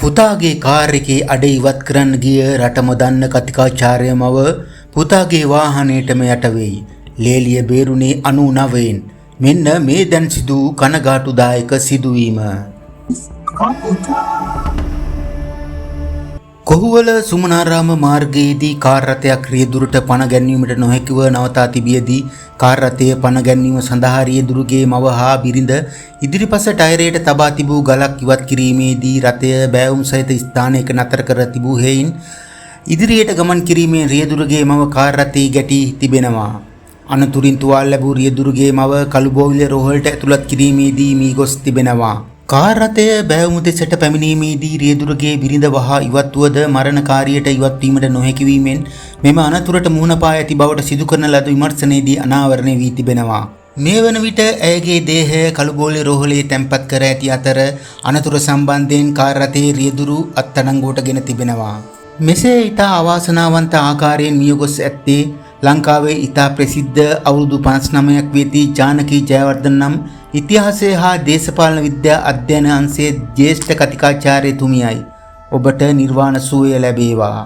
පුතාගේ car එකේ අඩ ඉවත් කරන්න ගිය රටම දන්න කතිකාචාර්ය මව පුතාගේ වාහනයටම යට වෙයි. ලේලිය බේරුණේ 99න්. මෙන්න මේ දැන් සිදු කනගාටුදායක සිදුවීම. කොහුවල සුමනාරාම මාර්ගයේදී කාර් රථයක් රියදුරට පණ ගැන්වීමට නොහැකිව නවතා තිබියදී කාර් රථය පණ ගැන්වීම සඳහා රියදුරගේ මව හා බිරිඳ ඉදිරිපස ටයරයට තබා තිබූ ගලක් ඉවත් කිරීමේදී රථය බෑවුම් සහිත ස්ථානයක නතර කර තිබූ හේයින් ඉදිරියට ගමන් කිරීමේ රියදුරගේ මව කාර් රථයේ ගැටී තිබෙනවා. අනතුරින් තුවාල ලැබූ රියදුරගේ මව කළුබෝවිල රෝහලට ඇතුළත් කිරීමේදී මී ගොස් තිබෙනවා. කාර් රථය බෑවුම දෙසට පැමිණීමේදී රියදුරගේ බිරිඳ වහා ඉවත් වුවද මරණකාරියට ඉවත් වීමට නොහැකි වීමෙන් මෙම අනතුරට මුහුණ පා ඇති බවට සිදු කරන ලද විමර්ශනයේදී අනාවරණය වී තිබෙනවා. මේ වන විට ඇයගේ දේහය කළුබෝවිල රෝහලේ තැන්පත් කර ඇති අතර අනතුර සම්බන්ධයෙන් කාර් රථයේ රියදුරු අත්අඩංගුවටගෙන තිබෙනවා. මෙසේ ඉතා අවාසනාවන්ත ආකාරයෙන් මිය ගොස් ඇත්තේ ලංකාවේ ඉතා ප්‍රසිද්ධ අවුරුදු 59ක් වෙති ජානකී ජයවර්ධන නම් ඉතිහාසය හා දේශපාලන විද්‍යා අධ්‍යයන අංශයේ ජ්‍යෙෂ්ඨ කතිකාචාර්යතුමියයි. ඔබට නිර්වාණ සුවය ලැබේවා.